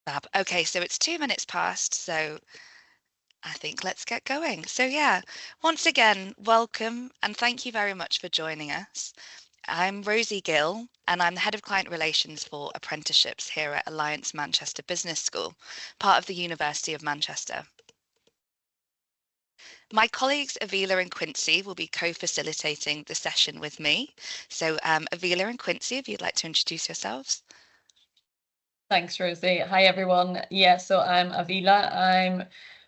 Fab. Okay, so it's 2 minutes past, so I think let's get going. So yeah, once again, welcome and thank you very much for joining us. I'm Rosie Gill, and I'm the Head of Client Relations for Apprenticeships here at Alliance Manchester Business School, part of the University of Manchester. My colleagues Avila and Quincy will be co-facilitating the session with me. So Avila and Quincy, if you'd like to introduce yourselves. Thanks, Rosie. Hi, everyone. Yeah, so I'm Avila. I'm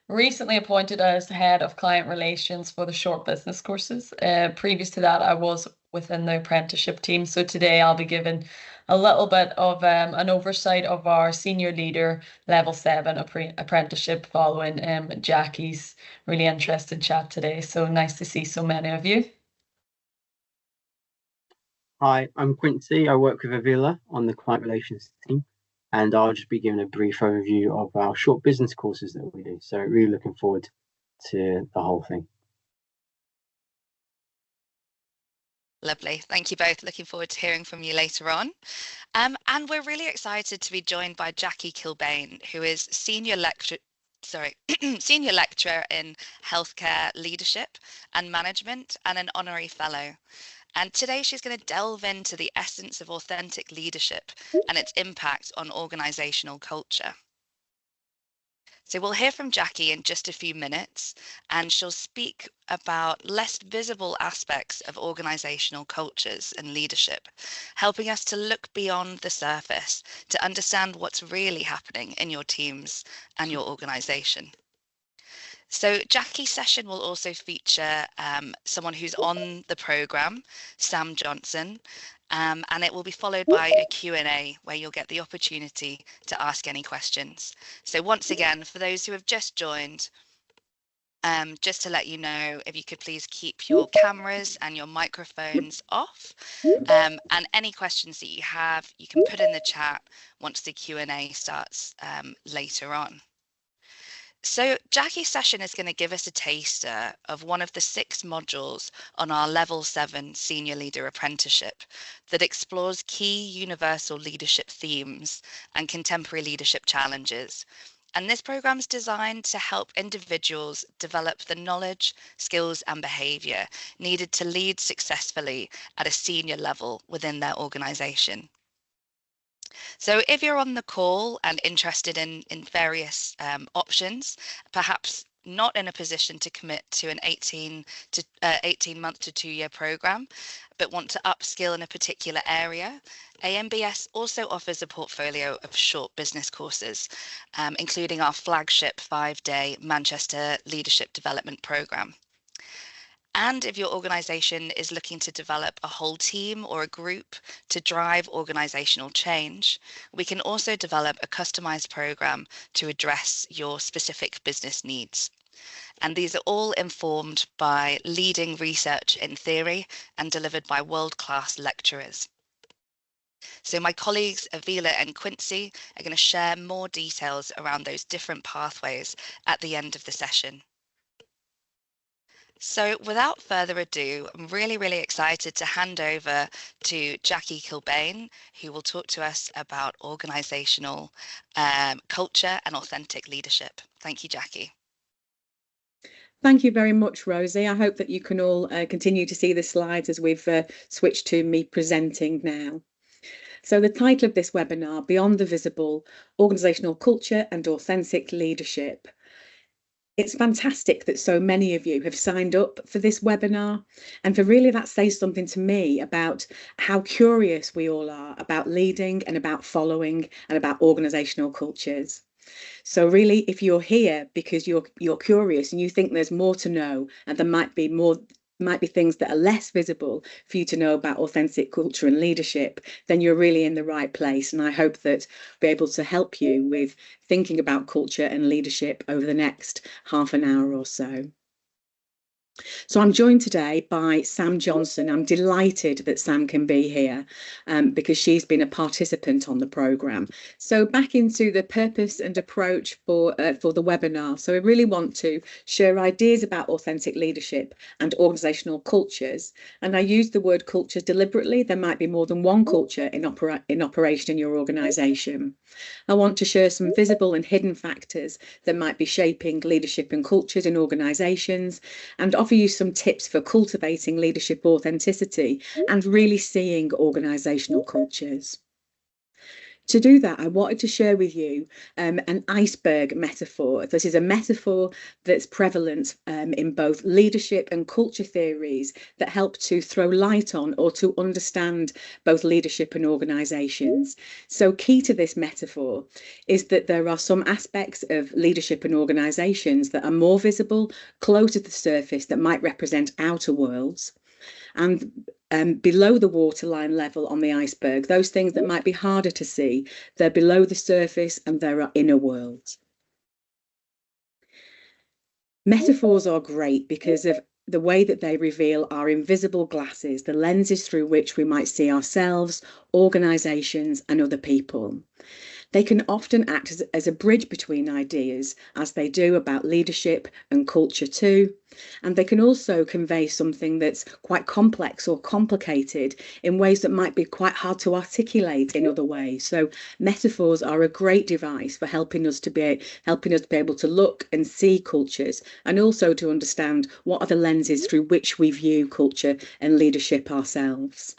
recently appointed as Head of Client Relations for the short business courses. Previous to that, I was within the apprenticeship team. So today I'll be giving a little bit of an oversight of our senior leader level 7 apprenticeship following Jackie's really interesting chat today. So nice to see so many of you. Hi, I'm Quincy. I work with Avila on the client relations team, and I'll just be giving a brief overview of our short business courses that we do. So really looking forward to the whole thing. Lovely. Thank you both. Looking forward to hearing from you later on. And we're really excited to be joined by Jackie Kilbane, who is Senior Lecturer in Healthcare Leadership and Management and an Honorary Fellow. And today she's going to delve into the essence of authentic leadership and its impact on organisational culture. So we'll hear from Jackie in just a few minutes, and she'll speak about less visible aspects of organisational cultures and leadership, helping us to look beyond the surface to understand what's really happening in your teams and your organisation. So Jackie's session will also feature someone who's on the programme, Sam Johnson, and it will be followed by a Q&A where you'll get the opportunity to ask any questions. So once again, for those who have just joined, just to let you know, if you could please keep your cameras and your microphones off, and any questions that you have, you can put in the chat once the Q&A starts later on. So Jackie's session is going to give us a taster of one of the 6 modules on our Level 7 Senior Leader Apprenticeship that explores key universal leadership themes and contemporary leadership challenges. And this program is designed to help individuals develop the knowledge, skills and behaviour needed to lead successfully at a senior level within their organisation. So if you're on the call and interested in various options, perhaps not in a position to commit to an 18-month to 2-year program, but want to upskill in a particular area, AMBS also offers a portfolio of short business courses, including our flagship 5-day Manchester Leadership Development Programme. And if your organisation is looking to develop a whole team or a group to drive organisational change, we can also develop a customised programme to address your specific business needs. And these are all informed by leading research in theory and delivered by world-class lecturers. So my colleagues Avila and Quincy are going to share more details around those different pathways at the end of the session. So without further ado, I'm really excited to hand over to Jackie Kilbane, who will talk to us about organisational culture and authentic leadership. Thank you, Jackie. Thank you very much, Rosie. I hope that you can all continue to see the slides as we've switched to me presenting now. So the title of this webinar, Beyond the Visible, Organisational Culture and Authentic Leadership. It's fantastic that so many of you have signed up for this webinar, and for really that says something to me about how curious we all are about leading and about following and about organisational cultures. So really, if you're here because you're curious and you think there's more to know and there might be things that are less visible for you to know about authentic culture and leadership, then you're really in the right place. And I hope that I'll be able to help you with thinking about culture and leadership over the next half an hour or so. So I'm joined today by Sam Johnson. I'm delighted that Sam can be here because she's been a participant on the programme. So back into the purpose and approach for the webinar. So I really want to share ideas about authentic leadership and organisational cultures. And I use the word culture deliberately. There might be more than one culture in operation in your organisation. I want to share some visible and hidden factors that might be shaping leadership and cultures in organisations, and offer you some tips for cultivating leadership authenticity and really seeing organisational cultures. To do that, I wanted to share with you an iceberg metaphor. This is a metaphor that's prevalent in both leadership and culture theories that help to throw light on or to understand both leadership and organisations. So key to this metaphor is that there are some aspects of leadership and organisations that are more visible, closer to the surface, that might represent outer worlds. And below the waterline level on the iceberg, those things that might be harder to see, they're below the surface and there are inner worlds. Metaphors are great because of the way that they reveal our invisible glasses, the lenses through which we might see ourselves, organisations and other people. They can often act as a bridge between ideas, as they do about leadership and culture too. And they can also convey something that's quite complex or complicated in ways that might be quite hard to articulate in other ways. So metaphors are a great device for helping us to be able to look and see cultures, and also to understand what are the lenses through which we view culture and leadership ourselves.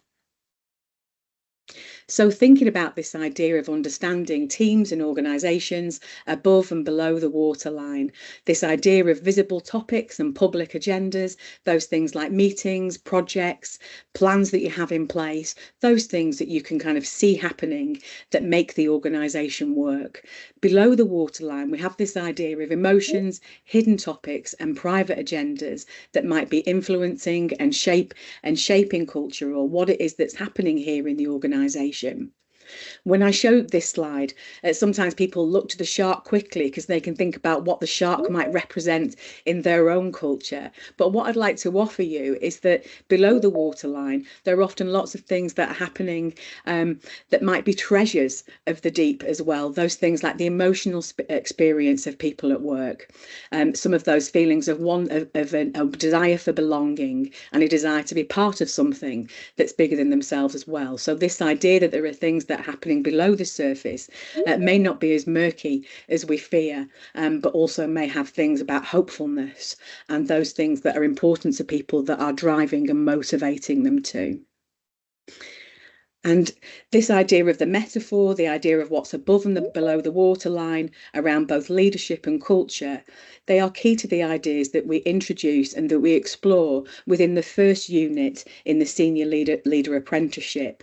So thinking about this idea of understanding teams and organisations above and below the waterline, this idea of visible topics and public agendas, those things like meetings, projects, plans that you have in place, those things that you can kind of see happening that make the organisation work. Below the waterline, we have this idea of emotions, hidden topics and private agendas that might be influencing and shaping culture, or what it is that's happening here in the organisation. When I showed this slide, sometimes people look to the shark quickly because they can think about what the shark might represent in their own culture. But what I'd like to offer you is that below the waterline, there are often lots of things that are happening that might be treasures of the deep as well. Those things like the emotional experience of people at work, some of those feelings of a desire for belonging and a desire to be part of something that's bigger than themselves as well. So this idea that there are things that are happening below the surface may not be as murky as we fear, but also may have things about hopefulness and those things that are important to people that are driving and motivating them too. And this idea of the metaphor, the idea of what's above and below the waterline around both leadership and culture, they are key to the ideas that we introduce and that we explore within the first unit in the Senior Leader Apprenticeship.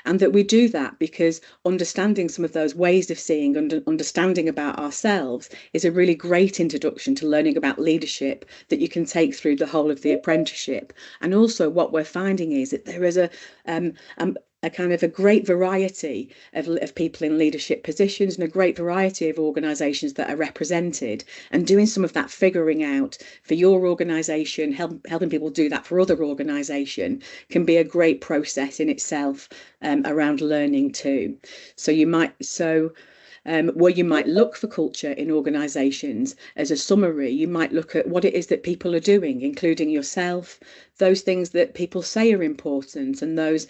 And that we do that because understanding some of those ways of seeing and understanding about ourselves is a really great introduction to learning about leadership that you can take through the whole of the apprenticeship. And also what we're finding is that there is a kind of a great variety of people in leadership positions and a great variety of organisations that are represented, and doing some of that figuring out for your organisation, helping people do that for other organisation can be a great process in itself around learning too. So you might where you might look for culture in organisations as a summary, you might look at what it is that people are doing, including yourself, those things that people say are important, and those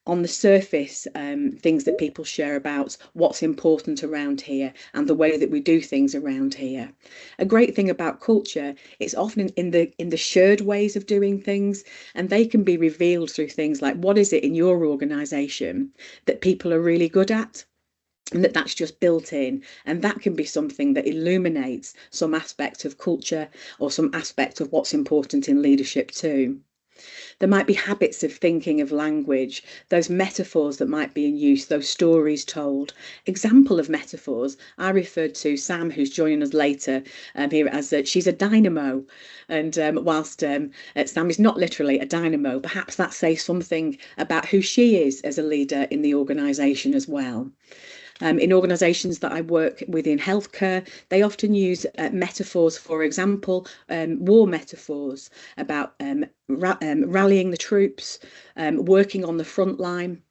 on the surface things that people share about what's important around here and the way that we do things around here. A great thing about culture, it's often in the shared ways of doing things, and they can be revealed through things like what is it in your organisation that people are really good at, and that's just built in, and that can be something that illuminates some aspect of culture or some aspect of what's important in leadership too. There might be habits of thinking of language, those metaphors that might be in use, those stories told. Example of metaphors, I referred to Sam, who's joining us later here, as she's a dynamo. And whilst Sam is not literally a dynamo, perhaps that says something about who she is as a leader in the organisation as well. In organisations that I work with in healthcare, they often use metaphors, for example, war metaphors about rallying the troops, working on the front line.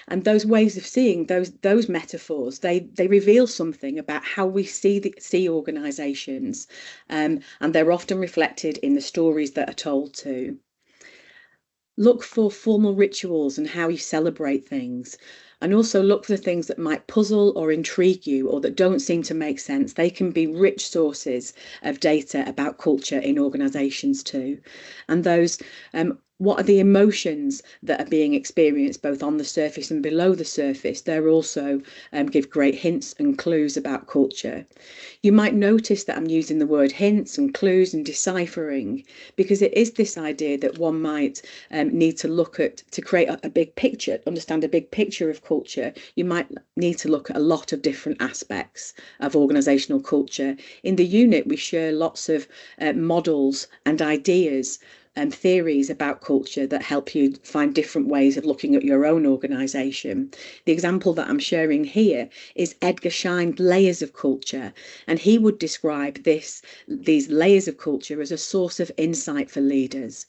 And those ways of seeing those metaphors, they reveal something about how we see organisations, and they're often reflected in the stories that are told too. Look for formal rituals and how you celebrate things, and also look for the things that might puzzle or intrigue you or that don't seem to make sense. They can be rich sources of data about culture in organisations too. And those what are the emotions that are being experienced both on the surface and below the surface? They're also give great hints and clues about culture. You might notice that I'm using the word hints and clues and deciphering, because it is this idea that one might need to look at, to create a big picture, understand a big picture of culture. You might need to look at a lot of different aspects of organisational culture. In the unit, we share lots of models and ideas and theories about culture that help you find different ways of looking at your own organisation. The example that I'm sharing here is Edgar Schein's layers of culture, and he would describe these layers of culture as a source of insight for leaders.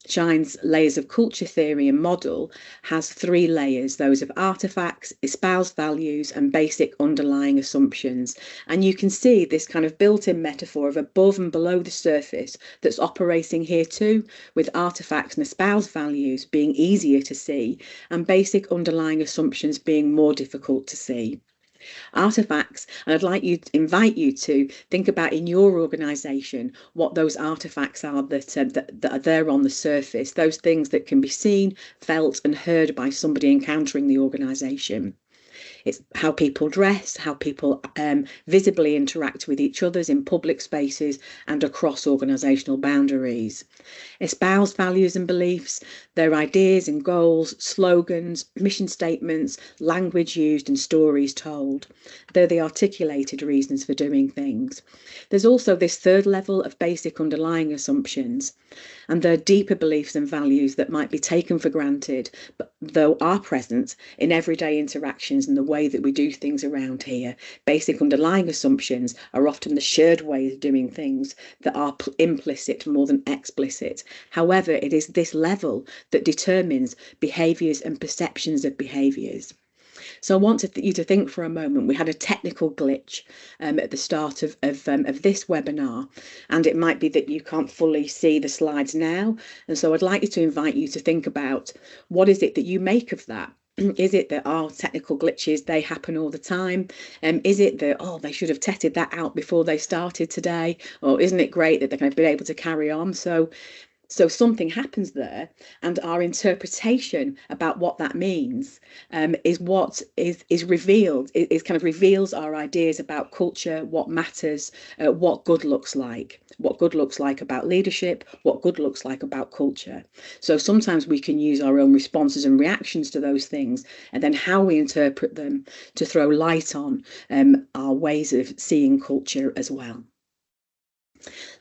Schein's layers of culture theory and model has 3 layers, those of artifacts, espoused values, and basic underlying assumptions. And you can see this kind of built-in metaphor of above and below the surface that's operating here too, with artifacts and espoused values being easier to see and basic underlying assumptions being more difficult to see. Artifacts, and I'd like you to invite you to think about in your organisation what those artifacts are that are there on the surface, those things that can be seen, felt and heard by somebody encountering the organisation. It's how people dress, how people visibly interact with each other in public spaces and across organisational boundaries. Espoused values and beliefs, their ideas and goals, slogans, mission statements, language used and stories told. They're the articulated reasons for doing things. There's also this 3rd level of basic underlying assumptions, and they're deeper beliefs and values that might be taken for granted, but though are present in everyday interactions and the way that we do things around here. Basic underlying assumptions are often the shared ways of doing things that are implicit more than explicit. However, it is this level that determines behaviours and perceptions of behaviours. So I want you to think for a moment. We had a technical glitch at the start of this webinar, and it might be that you can't fully see the slides now. And so I'd like you to invite you to think about what is it that you make of that. Is it that technical glitches, they happen all the time? Is it that, they should have tested that out before they started today? Or isn't it great that they're going to be able to carry on? So something happens there, and our interpretation about what that means is what is revealed. It kind of reveals our ideas about culture, what matters, what good looks like about leadership, what good looks like about culture. So sometimes we can use our own responses and reactions to those things, and then how we interpret them to throw light on our ways of seeing culture as well.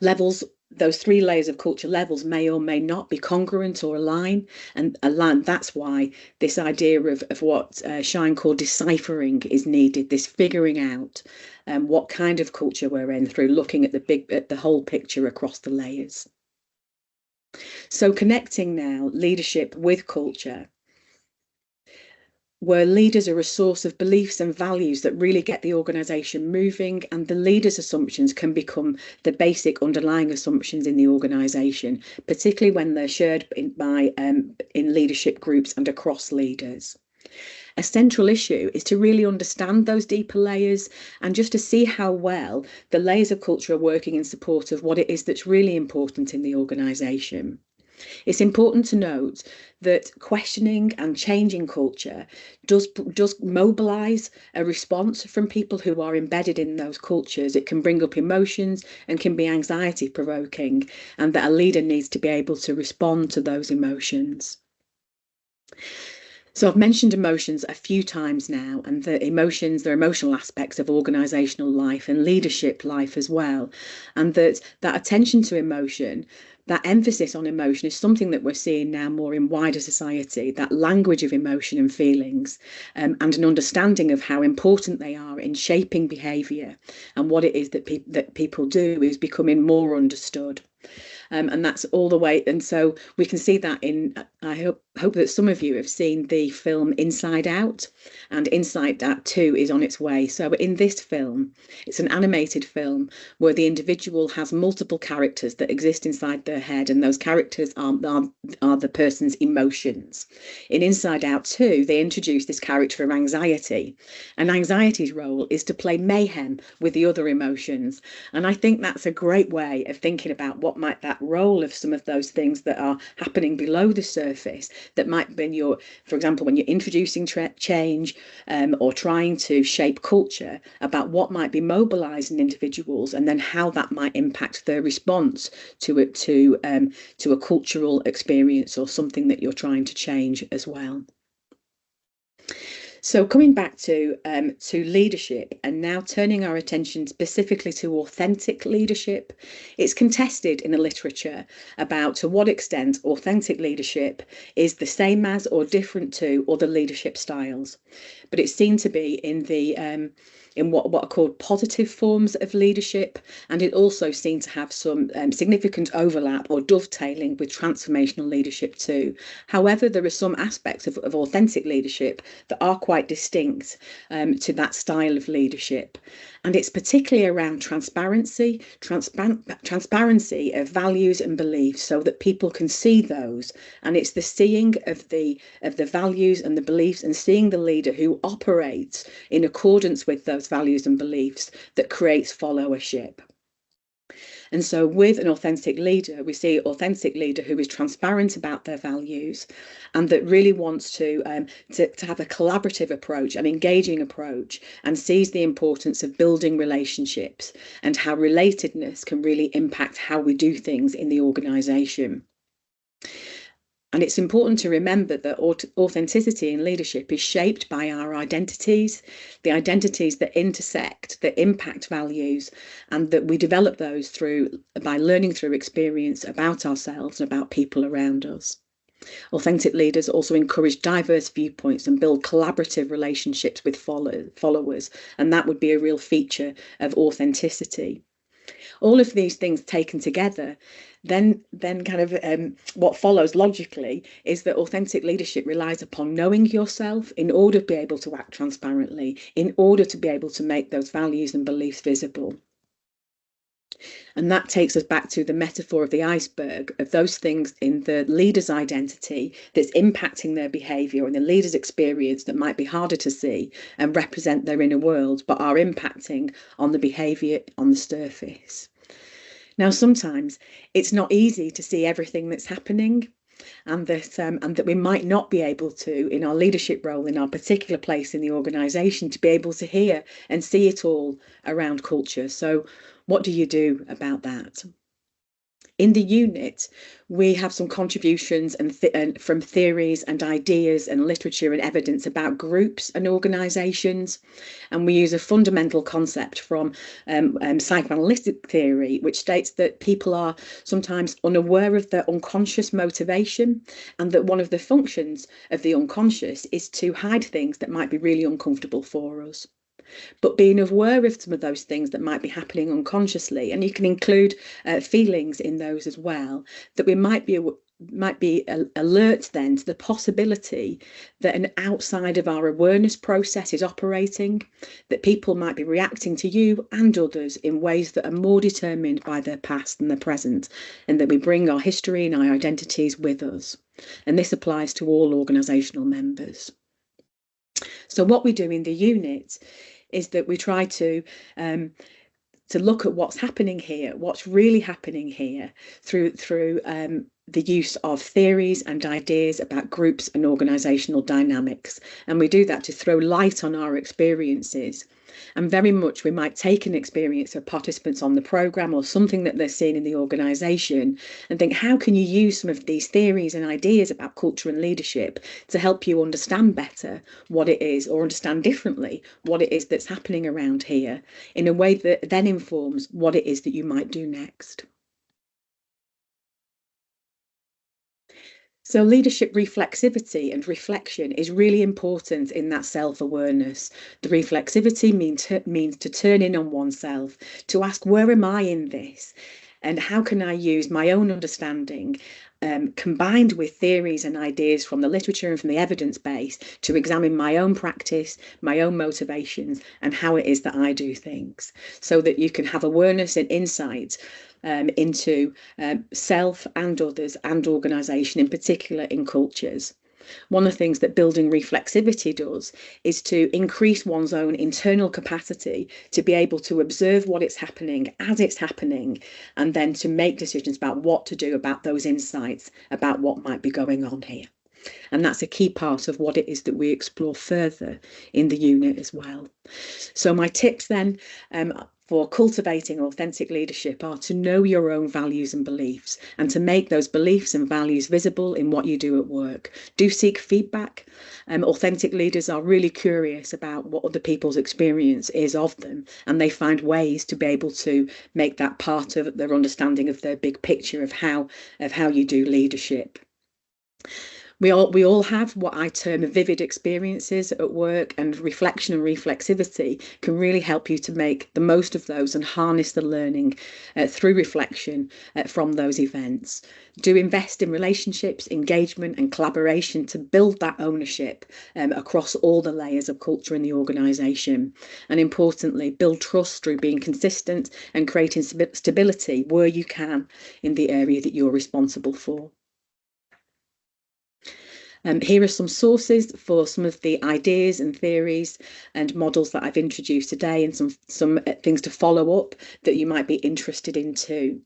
Levels. Those 3 layers of culture levels may or may not be congruent or align, and that's why this idea of what Schein called deciphering is needed, this figuring out what kind of culture we're in through looking at the whole picture across the layers. So connecting now leadership with culture, where leaders are a source of beliefs and values that really get the organisation moving, and the leader's assumptions can become the basic underlying assumptions in the organisation, particularly when they're shared in leadership groups and across leaders. A central issue is to really understand those deeper layers and just to see how well the layers of culture are working in support of what it is that's really important in the organisation. It's important to note that questioning and changing culture does mobilise a response from people who are embedded in those cultures. It can bring up emotions and can be anxiety provoking, and that a leader needs to be able to respond to those emotions. So I've mentioned emotions a few times now, and the emotions, they're emotional aspects of organisational life and leadership life as well. And that attention to emotion, that emphasis on emotion is something that we're seeing now more in wider society, that language of emotion and feelings, and an understanding of how important they are in shaping behaviour, and what it is that people do is becoming more understood. And that's all the way. And so we can see that in, I hope that some of you have seen the film Inside Out, and Inside Out 2 is on its way. So in this film, it's an animated film where the individual has multiple characters that exist inside their head, and those characters are the person's emotions. In Inside Out 2, they introduce this character of anxiety, and anxiety's role is to play mayhem with the other emotions. And I think that's a great way of thinking about what might that role of some of those things that are happening below the surface, that might be for example, when you're introducing change, or trying to shape culture, about what might be mobilizing individuals, and then how that might impact their response to a cultural experience or something that you're trying to change as well. So coming back to leadership, and now turning our attention specifically to authentic leadership, it's contested in the literature about to what extent authentic leadership is the same as or different to other leadership styles. But it's seen to be in what are called positive forms of leadership, and it also seemed to have some significant overlap or dovetailing with transformational leadership too. However, there are some aspects of authentic leadership that are quite distinct to that style of leadership, and it's particularly around transparency of values and beliefs, so that people can see those, and it's the seeing of the values and the beliefs, and seeing the leader who operates in accordance with those values and beliefs that creates followership. And so with an authentic leader, we see an authentic leader who is transparent about their values, and that really wants to have a collaborative approach, an engaging approach, and sees the importance of building relationships and how relatedness can really impact how we do things in the organisation. And it's important to remember that authenticity in leadership is shaped by our identities, the identities that intersect, that impact values, and that we develop those by learning through experience about ourselves and about people around us. Authentic leaders also encourage diverse viewpoints and build collaborative relationships with followers, and that would be a real feature of authenticity. All of these things taken together, then kind of what follows logically is that authentic leadership relies upon knowing yourself in order to be able to act transparently, in order to be able to make those values and beliefs visible. And that takes us back to the metaphor of the iceberg, of those things in the leader's identity that's impacting their behaviour and the leader's experience that might be harder to see and represent their inner world, but are impacting on the behaviour on the surface. Now, sometimes it's not easy to see everything that's happening, and that we might not be able to, in our leadership role, in our particular place in the organisation, to be able to hear and see it all around culture. So what do you do about that? In the unit, we have some contributions and from theories and ideas and literature and evidence about groups and organisations, and we use a fundamental concept from psychoanalytic theory, which states that people are sometimes unaware of their unconscious motivation, and that one of the functions of the unconscious is to hide things that might be really uncomfortable for us. But being aware of some of those things that might be happening unconsciously, and you can include feelings in those as well, that we might be alert then to the possibility that an outside of our awareness process is operating, that people might be reacting to you and others in ways that are more determined by their past than their present, and that we bring our history and our identities with us. And this applies to all organisational members. So what we do in the unit is that we try to look at what's happening here, what's really happening here through the use of theories and ideas about groups and organisational dynamics. And we do that to throw light on our experiences. And very much we might take an experience of participants on the programme or something that they're seeing in the organisation and think, how can you use some of these theories and ideas about culture and leadership to help you understand better what it is, or understand differently what it is that's happening around here, in a way that then informs what it is that you might do next. So leadership reflexivity and reflection is really important in that self-awareness. The reflexivity means to turn in on oneself, to ask, where am I in this? And how can I use my own understanding combined with theories and ideas from the literature and from the evidence base to examine my own practice, my own motivations, and how it is that I do things, so that you can have awareness and insight into self and others and organisation, in particular in cultures. One of the things that building reflexivity does is to increase one's own internal capacity to be able to observe what is happening as it's happening, and then to make decisions about what to do about those insights, about what might be going on here. And that's a key part of what it is that we explore further in the unit as well. So my tips then for cultivating authentic leadership are to know your own values and beliefs, and to make those beliefs and values visible in what you do at work. Do seek feedback. Authentic leaders are really curious about what other people's experience is of them, and they find ways to be able to make that part of their understanding of their big picture of how you do leadership. We all have what I term vivid experiences at work, and reflection and reflexivity can really help you to make the most of those and harness the learning through reflection from those events. Do invest in relationships, engagement and collaboration to build that ownership across all the layers of culture in the organisation. And importantly, build trust through being consistent and creating stability where you can in the area that you're responsible for. Here are some sources for some of the ideas and theories and models that I've introduced today, and some things to follow up that you might be interested in too.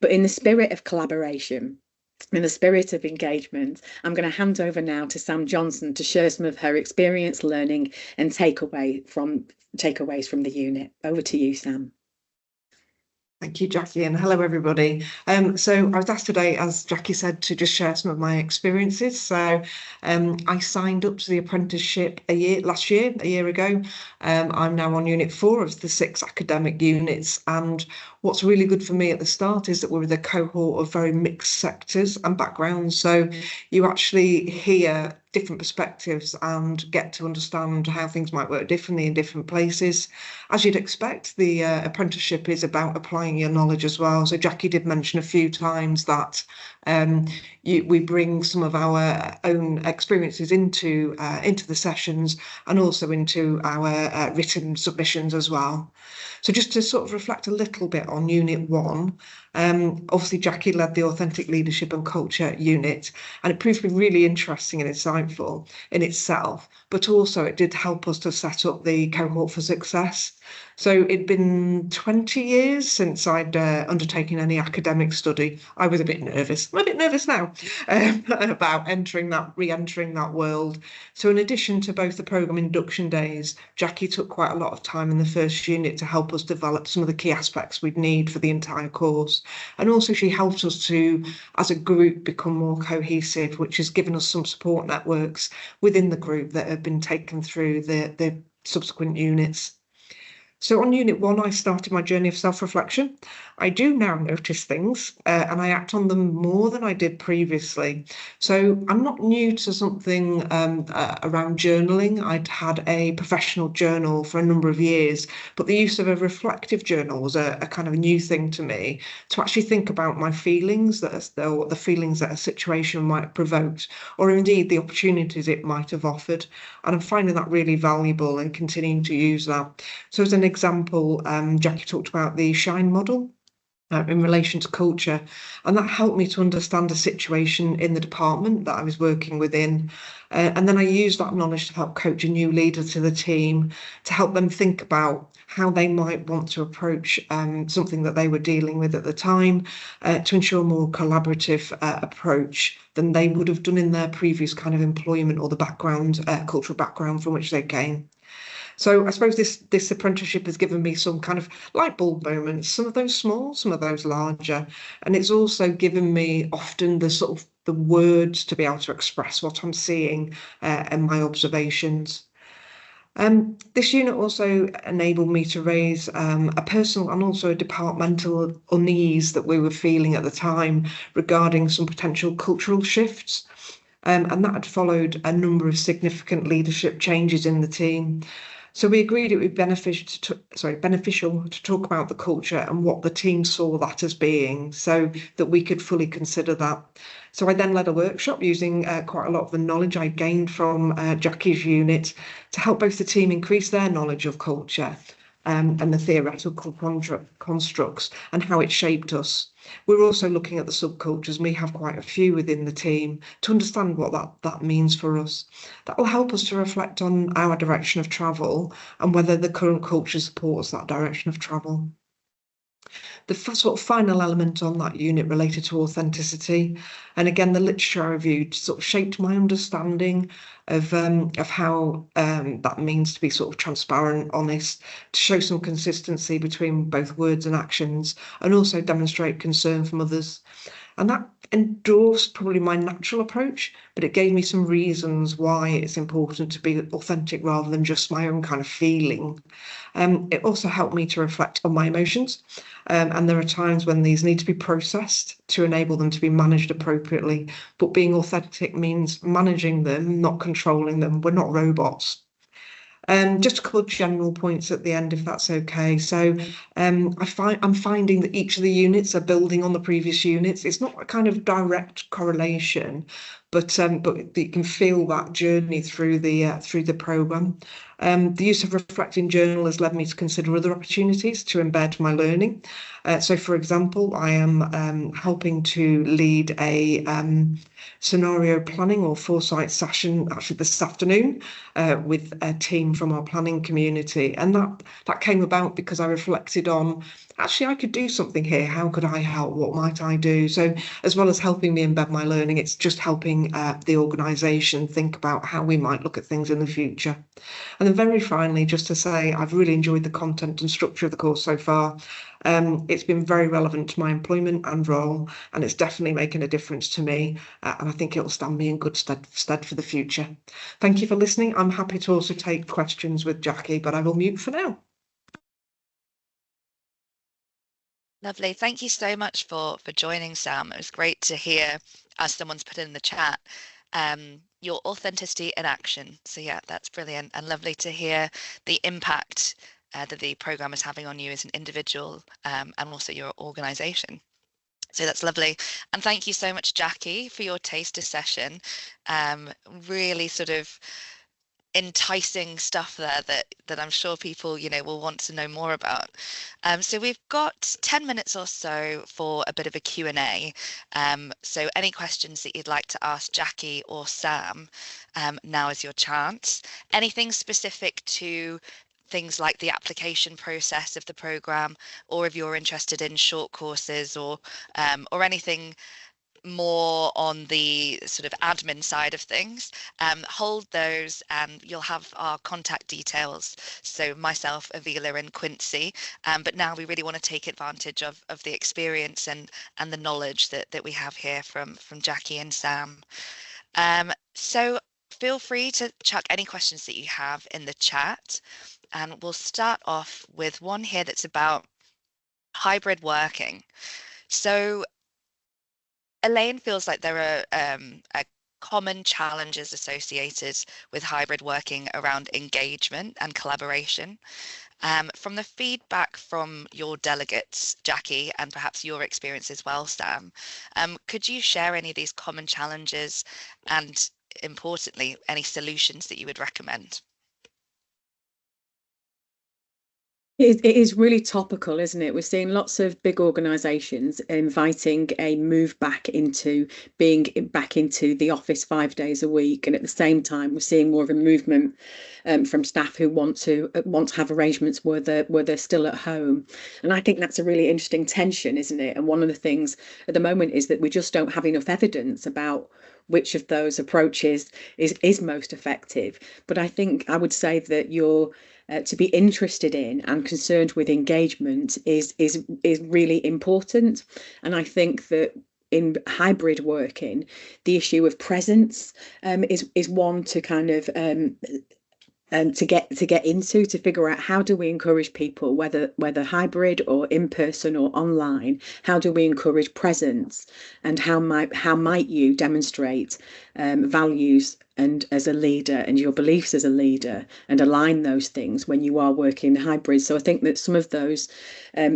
But in the spirit of collaboration, in the spirit of engagement, I'm going to hand over now to Sam Johnson to share some of her experience, learning and takeaways from the unit. Over to you, Sam. Thank you, Jackie, and hello, everybody. So I was asked today, as Jackie said, to just share some of my experiences. So I signed up to the apprenticeship a year ago. I'm now on Unit 4 of the 6 academic units. And what's really good for me at the start is that we're with a cohort of very mixed sectors and backgrounds. So you actually hear different perspectives and get to understand how things might work differently in different places. As you'd expect, the apprenticeship is about applying your knowledge as well. So Jackie did mention a few times that we bring some of our own experiences into the sessions and also into our written submissions as well. So just to sort of reflect a little bit on Unit 1, obviously Jackie led the Authentic Leadership and Culture unit, and it proved to be really interesting and insightful in itself, but also it did help us to set up the cohort for success. So it'd been 20 years since I'd undertaken any academic study. I was a bit nervous. I'm a bit nervous now about re-entering that world. So in addition to both the programme induction days, Jackie took quite a lot of time in the first unit to help us develop some of the key aspects we'd need for the entire course. And also she helped us to, as a group, become more cohesive, which has given us some support networks within the group that have been taken through the subsequent units. So on Unit 1, I started my journey of self-reflection. I do now notice things and I act on them more than I did previously. So I'm not new to something around journaling. I'd had a professional journal for a number of years, but the use of a reflective journal was a kind of a new thing to me, to actually think about my feelings, the feelings that a situation might have provoked, or indeed the opportunities it might have offered. And I'm finding that really valuable and continuing to use that. So as an example, Jackie talked about the SHINE model. in relation to culture, and that helped me to understand a situation in the department that I was working within. And then I used that knowledge to help coach a new leader to the team, to help them think about how they might want to approach something that they were dealing with at the time, to ensure a more collaborative approach than they would have done in their previous kind of employment or the background, cultural background from which they came. So I suppose this apprenticeship has given me some kind of light bulb moments, some of those small, some of those larger. And it's also given me often the sort of the words to be able to express what I'm seeing and my observations. This unit also enabled me to raise a personal and also a departmental unease that we were feeling at the time regarding some potential cultural shifts. And that had followed a number of significant leadership changes in the team. So we agreed it would be beneficial to talk about the culture and what the team saw that as being, so that we could fully consider that. So I then led a workshop using quite a lot of the knowledge I gained from Jackie's unit to help both the team increase their knowledge of culture and the theoretical constructs and how it shaped us. We're also looking at the subcultures, and we have quite a few within the team, to understand what that means for us. That will help us to reflect on our direction of travel and whether the current culture supports that direction of travel. The sort of final element on that unit related to authenticity, and again the literature I reviewed sort of shaped my understanding of how that means to be sort of transparent, honest, to show some consistency between both words and actions, and also demonstrate concern from others. And that endorsed probably my natural approach, but it gave me some reasons why it's important to be authentic rather than just my own kind of feeling. It also helped me to reflect on my emotions, and there are times when these need to be processed to enable them to be managed appropriately. But being authentic means managing them, not controlling them. We're not robots. Just a couple of general points at the end, if that's okay. So I'm finding that each of the units are building on the previous units. It's not a kind of direct correlation, but you can feel that journey through the programme. The use of reflecting journal has led me to consider other opportunities to embed my learning. So, for example, I am helping to lead a scenario planning or foresight session actually this afternoon with a team from our planning community, and that came about because I reflected on, actually I could do something here, how could I help, what might I do? So as well as helping me embed my learning, it's just helping the organisation think about how we might look at things in the future. And then very finally, just to say I've really enjoyed the content and structure of the course so far. It's been very relevant to my employment and role, and it's definitely making a difference to me, and I think it'll stand me in good stead for the future. Thank you for listening. I'm happy to also take questions with Jackie, but I will mute for now. Lovely. Thank you so much for joining, Sam. It was great to hear, as someone's put in the chat, your authenticity in action. So yeah, that's brilliant, and lovely to hear the impact that the programme is having on you as an individual and also your organisation. So that's lovely. And thank you so much, Jackie, for your taster session. Really sort of enticing stuff there that I'm sure people, will want to know more about. So we've got 10 minutes or so for a bit of a Q&A. So any questions that you'd like to ask Jackie or Sam, now is your chance. Anything specific to things like the application process of the programme, or if you're interested in short courses or anything more on the sort of admin side of things, hold those and you'll have our contact details. So myself, Avila and Quincy, but now we really want to take advantage of the experience and the knowledge that we have here from Jackie and Sam. So feel free to chuck any questions that you have in the chat, and we'll start off with one here that's about hybrid working. So Elaine feels like there are common challenges associated with hybrid working around engagement and collaboration. From the feedback from your delegates, Jackie, and perhaps your experience as well, Sam, could you share any of these common challenges and, importantly, any solutions that you would recommend? It is really topical, isn't it? We're seeing lots of big organisations inviting a move back into being back into the office 5 days a week, and at the same time, we're seeing more of a movement from staff who want to have arrangements where they're still at home. And I think that's a really interesting tension, isn't it? And one of the things at the moment is that we just don't have enough evidence about which of those approaches is most effective. But I think I would say that to be interested in and concerned with engagement is really important. And I think that in hybrid working, the issue of presence is one to kind of to get into, to figure out how do we encourage people, whether hybrid or in person or online, how do we encourage presence, and how might you demonstrate values and as a leader and your beliefs as a leader and align those things when you are working hybrid. So I think that some of those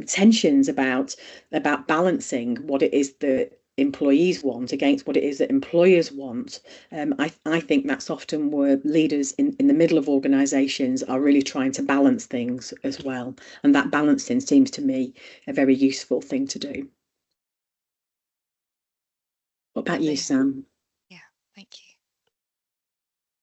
tensions about balancing what it is that employees want against what it is that employers want, I think that's often where leaders in the middle of organisations are really trying to balance things as well, and that balancing seems to me a very useful thing to do. What about you, Sam? Yeah, thank you.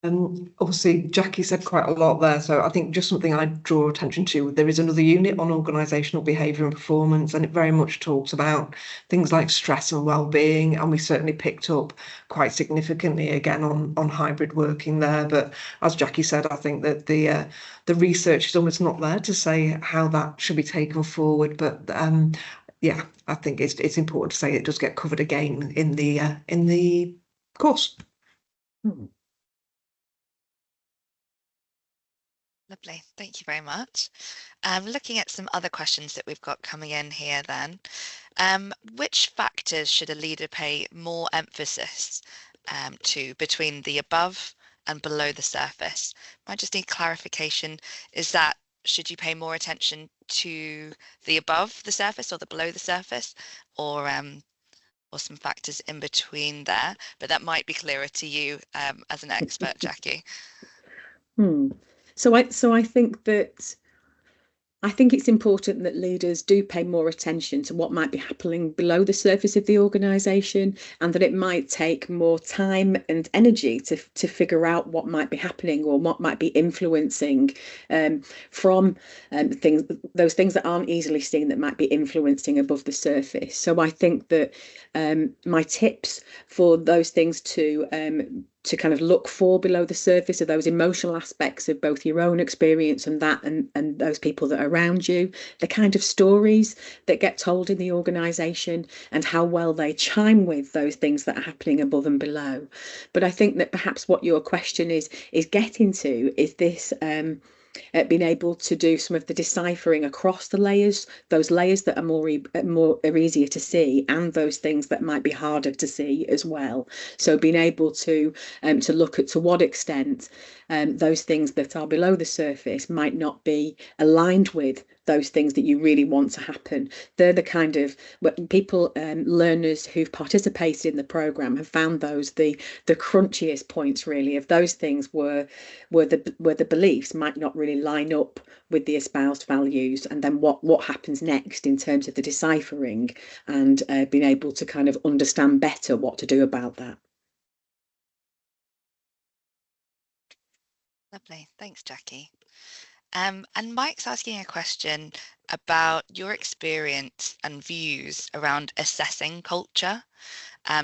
Obviously, Jackie said quite a lot there, so I think just something I'd draw attention to, there is another unit on organisational behaviour and performance, and it very much talks about things like stress and well-being, and we certainly picked up quite significantly again on hybrid working there. But as Jackie said, I think that the research is almost not there to say how that should be taken forward, but yeah, I think it's important to say it does get covered again in the course. Lovely, thank you very much. Looking at some other questions that we've got coming in here then. Which factors should a leader pay more emphasis to between the above and below the surface? I just need clarification. Is that, should you pay more attention to the above the surface or the below the surface, or some factors in between there? But that might be clearer to you as an expert, Jackie. So I think that it's important that leaders do pay more attention to what might be happening below the surface of the organisation, and that it might take more time and energy to figure out what might be happening or what might be influencing from those things that aren't easily seen, that might be influencing above the surface. So I think that my tips for those things to kind of look for below the surface are those emotional aspects of both your own experience and those people that are around you, the kind of stories that get told in the organisation and how well they chime with those things that are happening above and below. But I think that perhaps what your question is getting to is this being able to do some of the deciphering across the layers, those layers that are easier to see, and those things that might be harder to see as well. So being able to look at to what extent those things that are below the surface might not be aligned with those things that you really want to happen. They're the kind of people, learners who've participated in the programme have found those the crunchiest points really of those things where the beliefs might not really line up with the espoused values, and then what happens next in terms of the deciphering and being able to kind of understand better what to do about that. Lovely, thanks, Jackie. And Mike's asking a question about your experience and views around assessing culture.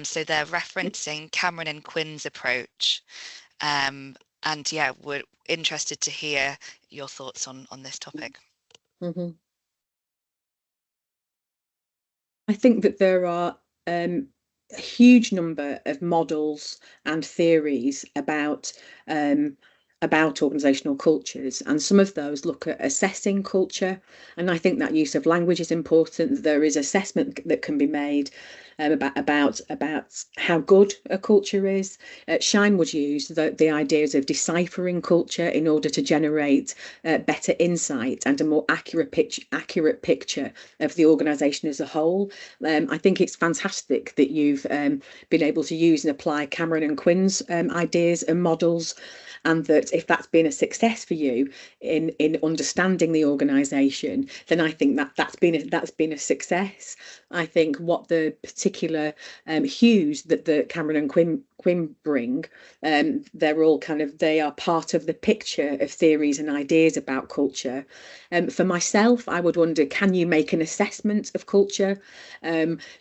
So they're referencing Cameron and Quinn's approach. And yeah, we're interested to hear your thoughts on this topic. Mm-hmm. I think that there are a huge number of models and theories about organisational cultures, and some of those look at assessing culture, and I think that use of language is important. There is assessment that can be made about how good a culture is. Shine would use the ideas of deciphering culture in order to generate better insight and a more accurate picture of the organisation as a whole. I think it's fantastic that you've been able to use and apply Cameron and Quinn's ideas and models, and that if that's been a success for you in understanding the organisation, then I think that's been a success. I think what the particular hues that the Cameron and Quinn bring, they are part of the picture of theories and ideas about culture. For myself, I would wonder, can you make an assessment of culture?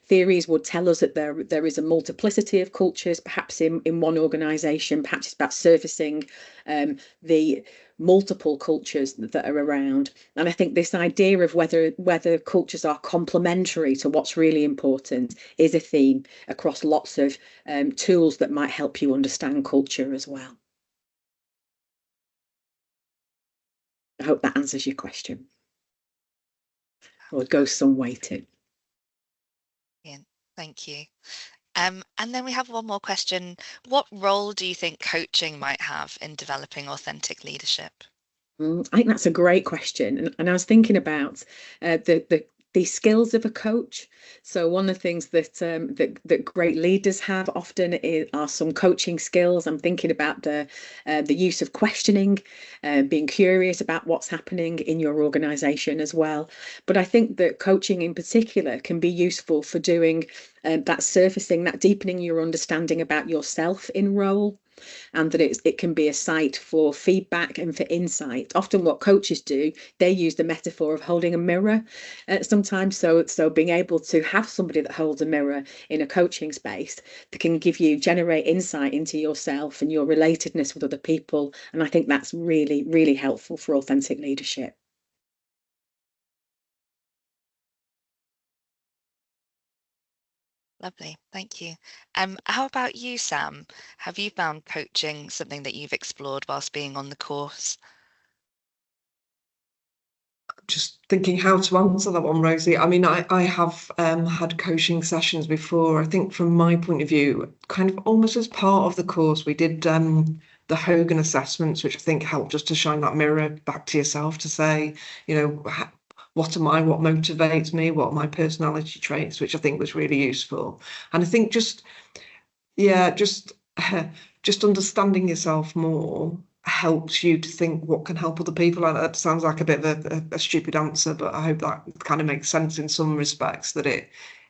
Theories would tell us that there is a multiplicity of cultures, perhaps in one organisation. Perhaps it's about surfacing the multiple cultures that are around. And I think this idea of whether cultures are complementary to what's really important is a theme across lots of tools that might help you understand culture as well. I hope that answers your question, or goes some way too. Yeah, thank you. And then we have one more question. What role do you think coaching might have in developing authentic leadership? I think that's a great question, and I was thinking about the skills of a coach. So one of the things that great leaders have often are some coaching skills. I'm thinking about the use of questioning, being curious about what's happening in your organisation as well. But I think that coaching in particular can be useful for doing that surfacing, that deepening your understanding about yourself in role. And that it can be a site for feedback and for insight. Often what coaches do, they use the metaphor of holding a mirror sometimes. So being able to have somebody that holds a mirror in a coaching space that can generate insight into yourself and your relatedness with other people. And I think that's really, really helpful for authentic leadership. Lovely, thank you. How about you, Sam? Have you found coaching something that you've explored whilst being on the course? Just thinking how to answer that one, Rosie. I mean, I have had coaching sessions before. I think from my point of view, kind of almost as part of the course, we did the Hogan assessments, which I think helped just to shine that mirror back to yourself to say, what am I, what motivates me, what are my personality traits, which I think was really useful. And I think just understanding yourself more helps you to think what can help other people. And that sounds like a bit of a stupid answer, but I hope that kind of makes sense in some respects, that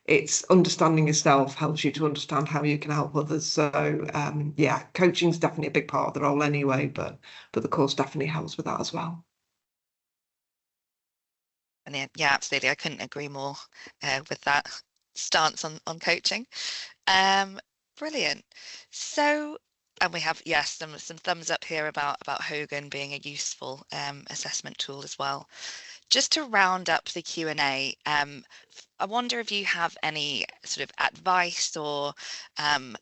it's understanding yourself helps you to understand how you can help others. So coaching is definitely a big part of the role anyway, but the course definitely helps with that as well. And yeah, absolutely. I couldn't agree more with that stance on coaching. Brilliant. So, and we have, yes, some thumbs up here about Hogan being a useful assessment tool as well. Just to round up the Q&A, I wonder if you have any sort of advice or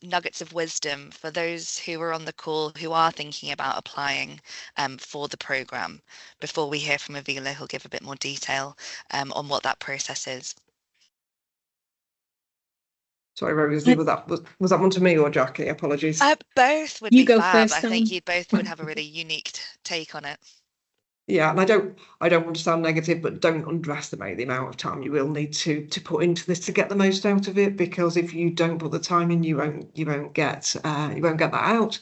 nuggets of wisdom for those who are on the call who are thinking about applying for the programme, before we hear from Avila, who'll give a bit more detail on what that process is. Sorry, Rosie, was that one to me or Jackie? Apologies. Both would be fab. I think you both would have a really unique take on it. Yeah, and I don't want to sound negative, but don't underestimate the amount of time you will need to put into this to get the most out of it. Because if you don't put the time in, you won't get that out.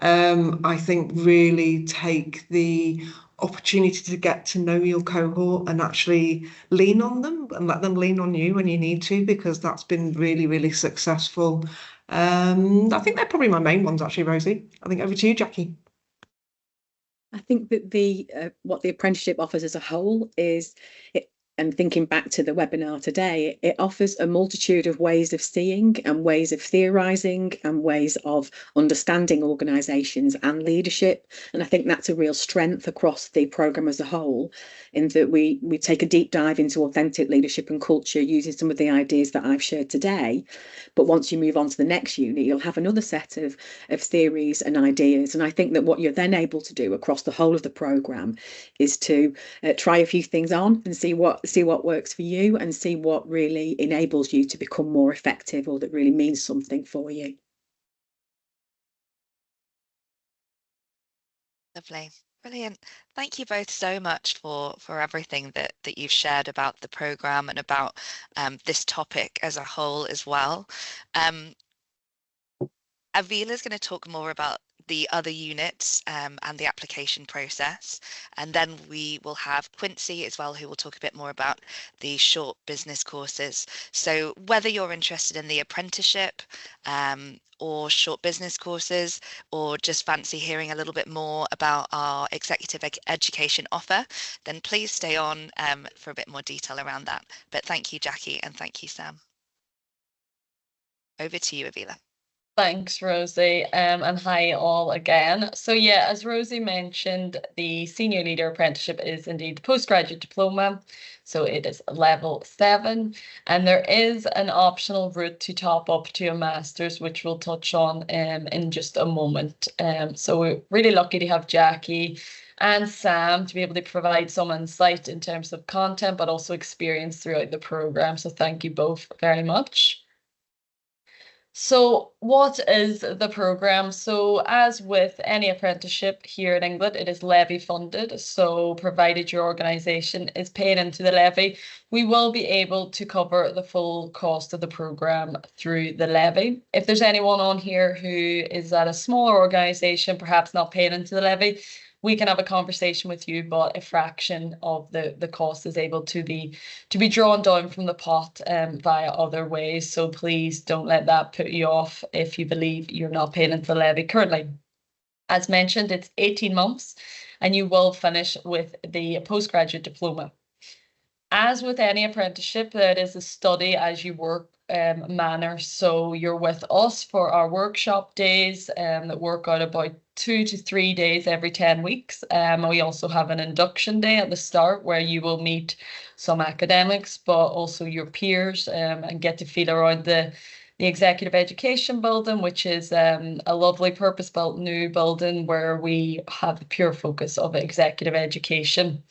I think really take the opportunity to get to know your cohort and actually lean on them and let them lean on you when you need to, because that's been really, really successful. I think they're probably my main ones, actually, Rosie. I think over to you, Jackie. I think that what the apprenticeship offers as a whole is, and thinking back to the webinar today, it offers a multitude of ways of seeing and ways of theorising and ways of understanding organisations and leadership. And I think that's a real strength across the programme as a whole, in that we take a deep dive into authentic leadership and culture using some of the ideas that I've shared today. But once you move on to the next unit, you'll have another set of theories and ideas. And I think that what you're then able to do across the whole of the programme is to try a few things on and see what what works for you and see what really enables you to become more effective, or that really means something for you. Lovely. Brilliant. Thank you both so much for everything that you've shared about the program and about this topic as a whole as well. Avila is going to talk more about the other units and the application process. And then we will have Quincy as well, who will talk a bit more about the short business courses. So whether you're interested in the apprenticeship or short business courses, or just fancy hearing a little bit more about our executive education offer, then please stay on for a bit more detail around that. But thank you, Jackie, and thank you, Sam. Over to you, Avila. Thanks, Rosie, and hi all again. So yeah, as Rosie mentioned, the Senior Leader Apprenticeship is indeed the postgraduate diploma. So it is level 7, and there is an optional route to top up to a master's, which we'll touch on in just a moment. So we're really lucky to have Jackie and Sam to be able to provide some insight in terms of content, but also experience throughout the program. So thank you both very much. So what is the program? So as with any apprenticeship here in England, it is levy funded. So provided your organisation is paid into the levy, we will be able to cover the full cost of the program through the levy. If there's anyone on here who is at a smaller organisation, perhaps not paying into the levy, we can have a conversation with you, but a fraction of the cost is able to be drawn down from the pot via other ways. So please don't let that put you off if you believe you're not paying into the levy currently. As mentioned, it's 18 months and you will finish with the postgraduate diploma. As with any apprenticeship, that is a study as you work manner. So you're with us for our workshop days that work out about 2 to 3 days every 10 weeks. We also have an induction day at the start where you will meet some academics, but also your peers and get to feel around the executive education building, which is a lovely purpose-built new building where we have the pure focus of executive education.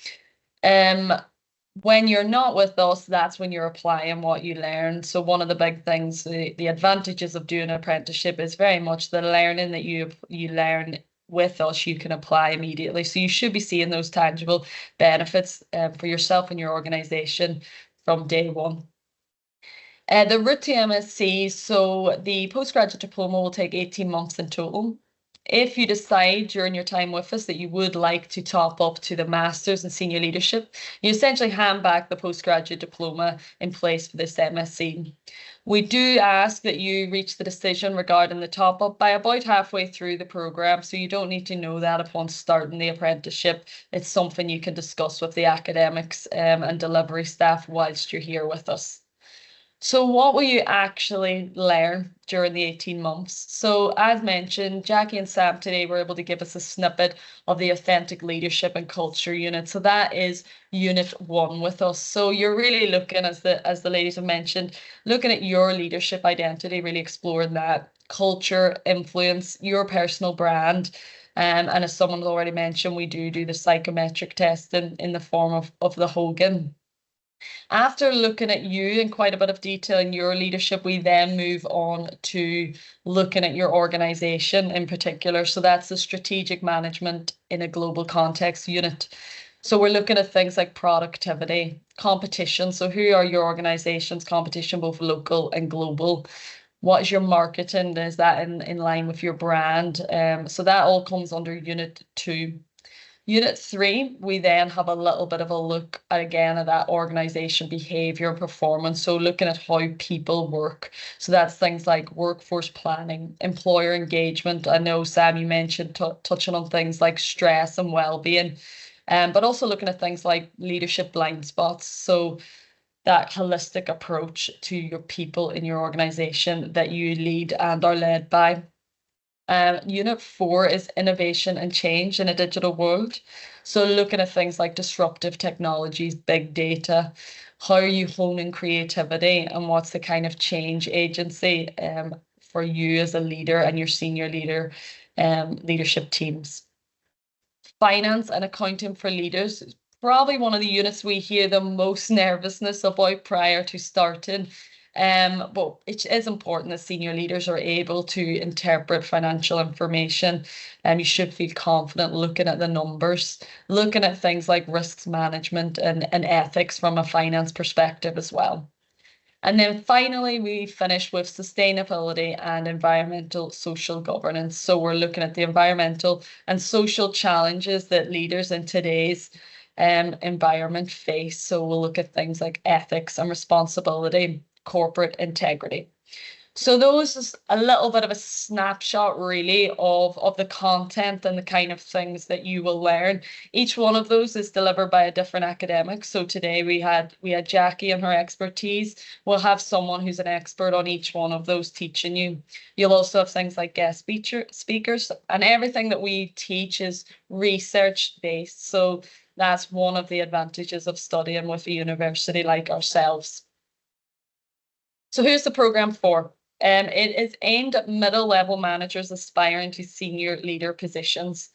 When you're not with us, that's when you're applying what you learn. So one of the big things, the advantages of doing an apprenticeship is very much the learning that you learn with us, you can apply immediately. So you should be seeing those tangible benefits for yourself and your organisation from day one. The route to MSc, so the postgraduate diploma will take 18 months in total. If you decide during your time with us that you would like to top up to the Masters in Senior Leadership, you essentially hand back the postgraduate diploma in place for this MSc. We do ask that you reach the decision regarding the top up by about halfway through the programme, so you don't need to know that upon starting the apprenticeship. It's something you can discuss with the academics and delivery staff whilst you're here with us. So what will you actually learn during the 18 months? So as mentioned, Jackie and Sam today were able to give us a snippet of the Authentic Leadership and Culture unit. So that is unit 1 with us. So you're really looking, as the ladies have mentioned, looking at your leadership identity, really exploring that culture, influence, your personal brand. And as someone has already mentioned, we do the psychometric test in the form of the Hogan. After looking at you in quite a bit of detail in your leadership, we then move on to looking at your organisation in particular. So that's the strategic management in a global context unit. So we're looking at things like productivity, competition. So who are your organisation's competition, both local and global? What is your marketing? Is that in line with your brand? So that all comes under unit 2. Unit 3, we then have a little bit of a look at that organisation behaviour and performance. So looking at how people work. So that's things like workforce planning, employer engagement. I know, Sam, you mentioned touching on things like stress and well-being, but also looking at things like leadership blind spots. So that holistic approach to your people in your organisation that you lead and are led by. Unit 4 is innovation and change in a digital world. So looking at things like disruptive technologies, big data, how are you honing creativity, and what's the kind of change agency for you as a leader and your senior leadership teams. Finance and accounting for leaders, probably one of the units we hear the most nervousness about prior to starting. But it is important that senior leaders are able to interpret financial information. You should feel confident looking at the numbers, looking at things like risks management and ethics from a finance perspective as well. And then finally, we finish with sustainability and environmental social governance. So we're looking at the environmental and social challenges that leaders in today's environment face. So we'll look at things like ethics and responsibility, corporate integrity. So those is a little bit of a snapshot really of the content and the kind of things that you will learn. Each one of those is delivered by a different academic. So today we had Jackie and her expertise. We'll have someone who's an expert on each one of those teaching you. You'll also have things like guest speakers, and everything that we teach is research based. So that's one of the advantages of studying with a university like ourselves. So who's the program for? It is aimed at middle level managers aspiring to senior leader positions.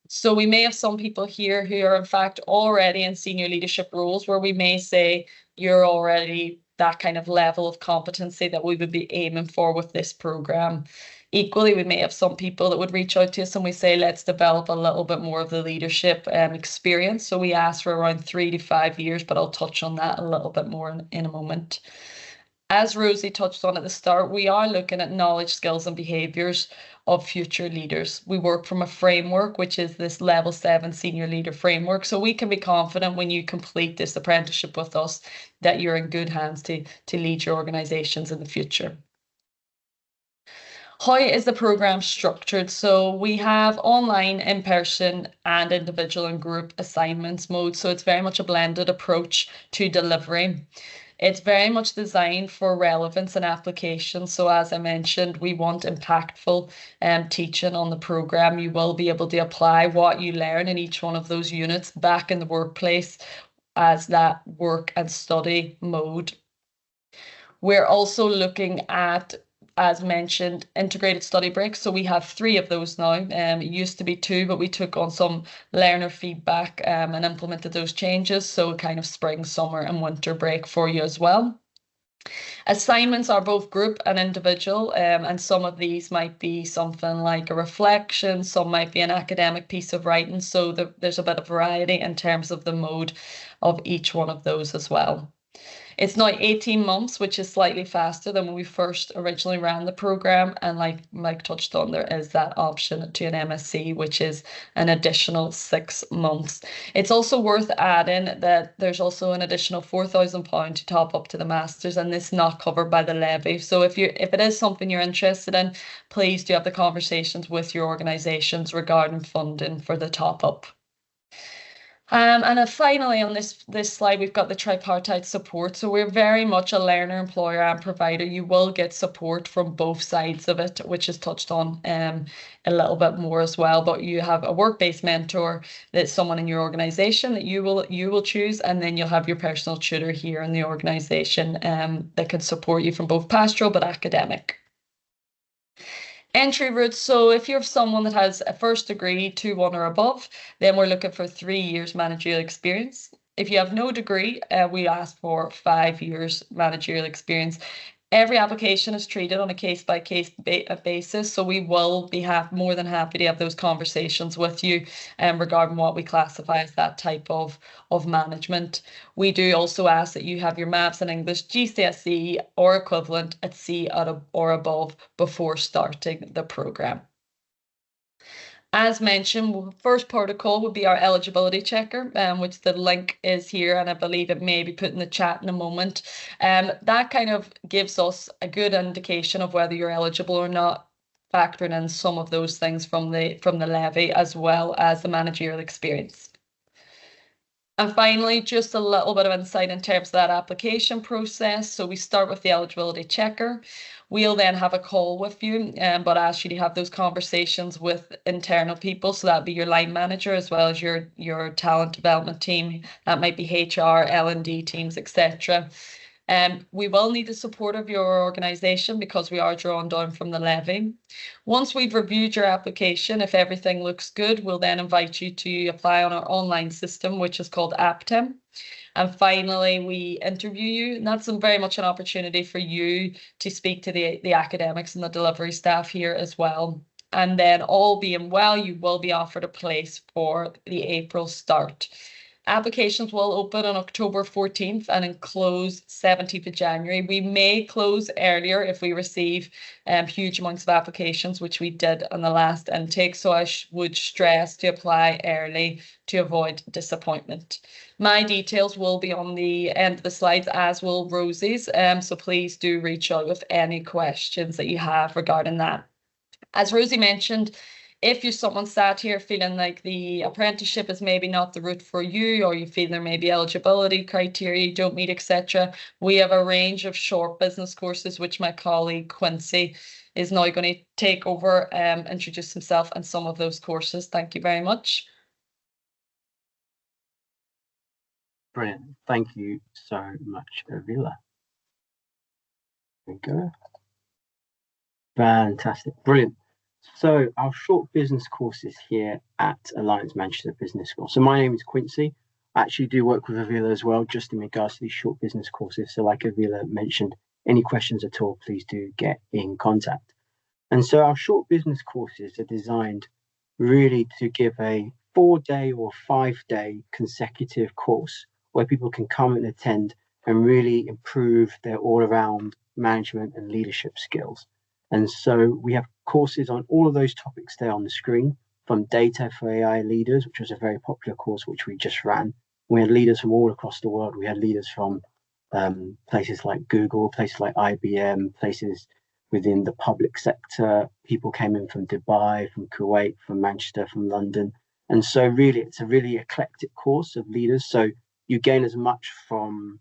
So we may have some people here who are in fact already in senior leadership roles where we may say you're already that kind of level of competency that we would be aiming for with this program. Equally, we may have some people that would reach out to us and we say, let's develop a little bit more of the leadership experience. So we ask for around 3 to 5 years, but I'll touch on that a little bit more in a moment. As Rosie touched on at the start, we are looking at knowledge, skills and behaviours of future leaders. We work from a framework, which is this level 7 senior leader framework. So we can be confident when you complete this apprenticeship with us that you're in good hands to lead your organisations in the future. How is the programme structured? So we have online, in-person and individual and group assignments mode. So it's very much a blended approach to delivery. It's very much designed for relevance and application. So as I mentioned, we want impactful teaching on the programme. You will be able to apply what you learn in each one of those units back in the workplace as that work and study mode. We're also looking at, as mentioned, integrated study breaks. So we have 3 of those now. It used to be 2, but we took on some learner feedback and implemented those changes. So kind of spring, summer and winter break for you as well. Assignments are both group and individual, and some of these might be something like a reflection, some might be an academic piece of writing. So there's a bit of variety in terms of the mode of each one of those as well. It's now 18 months, which is slightly faster than when we first originally ran the programme. And like Mike touched on, there is that option to an MSc, which is an additional 6 months. It's also worth adding that there's also an additional £4,000 to top up to the Masters, and this is not covered by the levy. So if it is something you're interested in, please do have the conversations with your organisations regarding funding for the top up. And then finally on this slide, we've got the tripartite support. So we're very much a learner, employer and provider. You will get support from both sides of it, which is touched on a little bit more as well. But you have a work-based mentor, that's someone in your organisation that you will choose, and then you'll have your personal tutor here in the organisation that can support you from both pastoral but academic. Entry route, so if you're someone that has a first degree, 2-1 or above, then we're looking for 3 years managerial experience. If you have no degree, we ask for 5 years managerial experience. Every application is treated on a case-by-case basis, so we will be more than happy to have those conversations with you regarding what we classify as that type of management. We do also ask that you have your maths and English GCSE or equivalent at C or above before starting the programme. As mentioned, first protocol would be our eligibility checker, which the link is here, and I believe it may be put in the chat in a moment. That kind of gives us a good indication of whether you're eligible or not, factoring in some of those things from the levy as well as the managerial experience. And finally, just a little bit of insight in terms of that application process. So we start with the eligibility checker. We'll then have a call with you, but ask you to have those conversations with internal people. So that'd be your line manager as well as your talent development team. That might be HR, L&D teams, etc. We will need the support of your organisation because we are drawn down from the levy. Once we've reviewed your application, if everything looks good, we'll then invite you to apply on our online system, which is called Aptem. And finally, we interview you, and that's very much an opportunity for you to speak to the academics and the delivery staff here as well. And then all being well, you will be offered a place for the April start. Applications will open on October 14th and close 17th of January. We may close earlier if we receive huge amounts of applications, which we did on the last intake. So I would stress to apply early to avoid disappointment. My details will be on the end of the slides, as will Rosie's. So please do reach out with any questions that you have regarding that. As Rosie mentioned, if you're someone sat here feeling like the apprenticeship is maybe not the route for you, or you feel there may be eligibility criteria you don't meet, etc., we have a range of short business courses which my colleague Quincy is now going to take over, introduce himself and some of those courses. Thank you very much. Brilliant. Thank you so much, Avila. There we go. Fantastic. Brilliant. So our short business courses here at Alliance Manchester Business School. So my name is Quincy. I actually do work with Avila as well, just in regards to these short business courses. So like Avila mentioned, any questions at all, please do get in contact. And so our short business courses are designed really to give a 4-day or 5-day consecutive course where people can come and attend and really improve their all-around management and leadership skills. And so we have courses on all of those topics there on the screen, from data for AI leaders, which was a very popular course which we just ran. We had leaders from all across the world. We had leaders from places like Google, places like IBM, places within the public sector. People came in from Dubai, from Kuwait, from Manchester, from London. And so really, it's a really eclectic course of leaders. So you gain as much from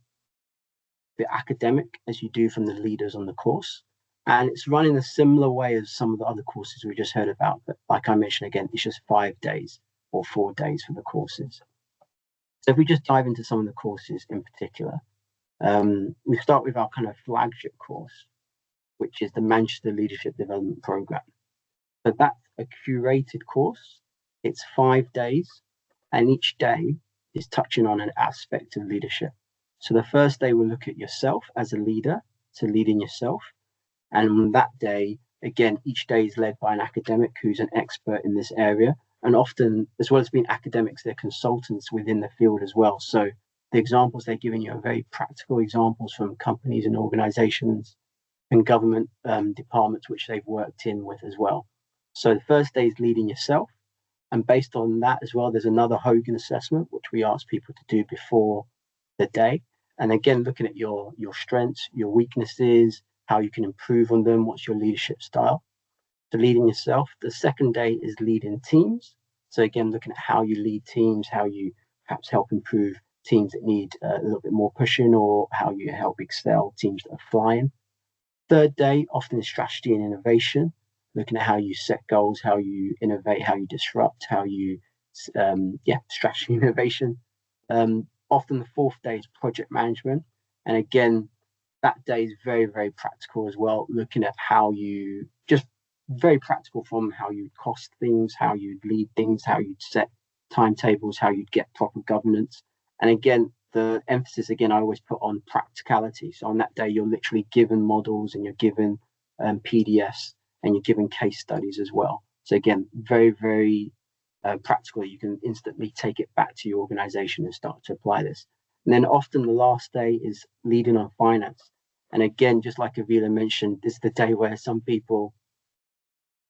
the academic as you do from the leaders on the course. And it's run in a similar way as some of the other courses we just heard about. But like I mentioned, again, it's just 5 days or 4 days for the courses. So if we just dive into some of the courses in particular, we start with our kind of flagship course, which is the Manchester Leadership Development Programme. So that's a curated course. It's 5 days, and each day is touching on an aspect of leadership. So the first day we'll look at yourself as a leader, so leading yourself. And on that day, again, each day is led by an academic who's an expert in this area. And often, as well as being academics, they're consultants within the field as well. So the examples they're giving you are very practical examples from companies and organizations and government departments which they've worked in with as well. So the first day is leading yourself. And based on that as well, there's another Hogan assessment, which we ask people to do before the day. And again, looking at your strengths, your weaknesses, how you can improve on them, what's your leadership style. So leading yourself. The second day is leading teams. So again, looking at how you lead teams, how you perhaps help improve teams that need a little bit more pushing, or how you help excel teams that are flying. Third day, often is strategy and innovation, looking at how you set goals, how you innovate, how you disrupt, how you, strategy and innovation. Often the fourth day is project management. And again, that day is very, very practical as well, looking at how you, just very practical, from how you cost things, how you lead things, how you'd set timetables, how you'd get proper governance. And again, the emphasis, again, I always put on practicality. So on that day, you're literally given models and you're given PDFs and you're given case studies as well. So again, very, very practical. You can instantly take it back to your organization and start to apply this. And then often the last day is leading on finance. And again, just like Avila mentioned, this is the day where some people,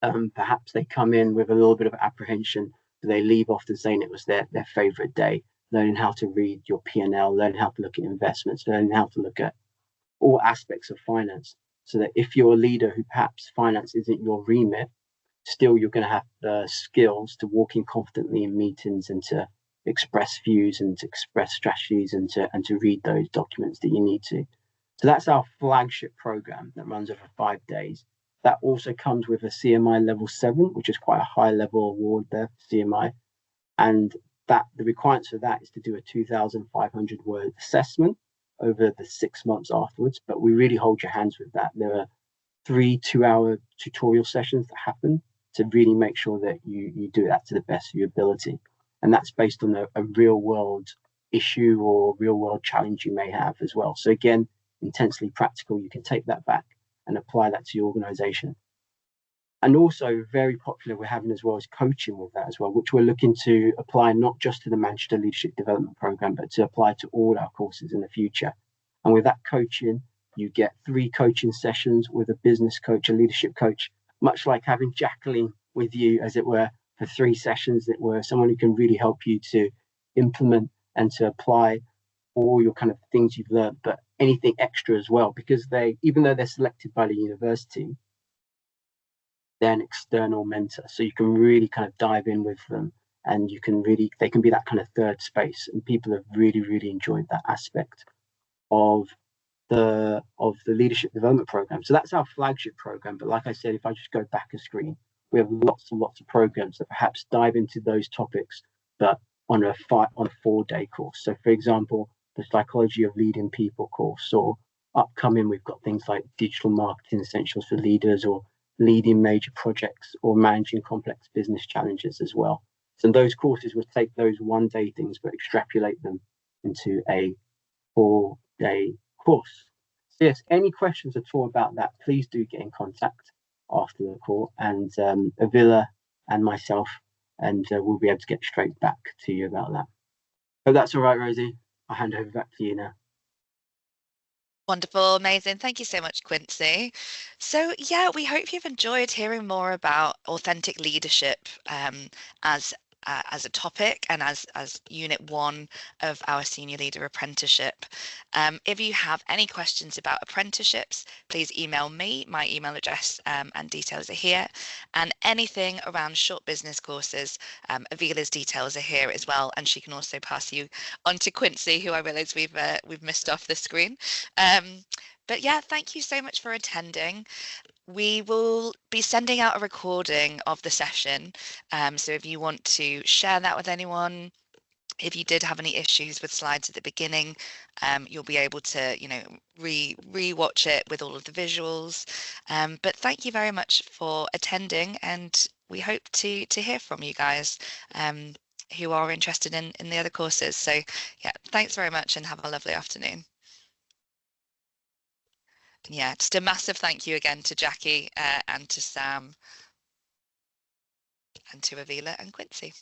perhaps they come in with a little bit of apprehension, but they leave often saying it was their favorite day, learning how to read your P&L, learning how to look at investments, learning how to look at all aspects of finance. So that if you're a leader who perhaps finance isn't your remit, still you're going to have the skills to walk in confidently in meetings and to express views and to express strategies and to read those documents that you need to. So that's our flagship program that runs over 5 days. That also comes with a CMI level 7, which is quite a high level award there for CMI. And that the requirements for that is to do a 2,500 word assessment over the 6 months afterwards, but we really hold your hands with that. There are 3 2-hour tutorial sessions that happen to really make sure that you do that to the best of your ability. And that's based on a real world issue or real world challenge you may have as well. So again, intensely practical. You can take that back and apply that to your organization. And also very popular we're having as well is coaching with that as well, which we're looking to apply not just to the Manchester Leadership Development Programme, but to apply to all our courses in the future. And with that coaching, you get 3 coaching sessions with a business coach, a leadership coach, much like having Jacqueline with you, as it were, for 3 sessions that were someone who can really help you to implement and to apply all your kind of things you've learned, but anything extra as well, because even though they're selected by the university, they're an external mentor. So you can really kind of dive in with them, and they can be that kind of third space. And people have really, really enjoyed that aspect of the leadership development program. So that's our flagship program. But like I said, if I just go back a screen, we have lots and lots of programs that perhaps dive into those topics, but on a 4-day course. So for example, the Psychology of Leading People course, or upcoming, we've got things like Digital Marketing Essentials for Leaders, or Leading Major Projects, or Managing Complex Business Challenges as well. So those courses will take those 1-day things, but extrapolate them into a 4-day course. So yes, any questions at all about that, please do get in contact after the call, and Avila and myself, and we'll be able to get straight back to you about that. Hope that's all right, Rosie. I'll hand over back to you now. Wonderful, amazing. Thank you so much, Quincy. So yeah, we hope you've enjoyed hearing more about authentic leadership as a topic and as unit 1 of our senior leader apprenticeship. If you have any questions about apprenticeships, please email me. My email address and details are here. And anything around short business courses, Avila's details are here as well, and she can also pass you on to Quincy, who I realise we've missed off the screen. But yeah, thank you so much for attending. We will be sending out a recording of the session. So if you want to share that with anyone, if you did have any issues with slides at the beginning, you'll be able to, re-watch it with all of the visuals. But thank you very much for attending, and we hope to hear from you guys who are interested in the other courses. So yeah, thanks very much and have a lovely afternoon. Yeah, just a massive thank you again to Jackie and to Sam and to Avila and Quincy.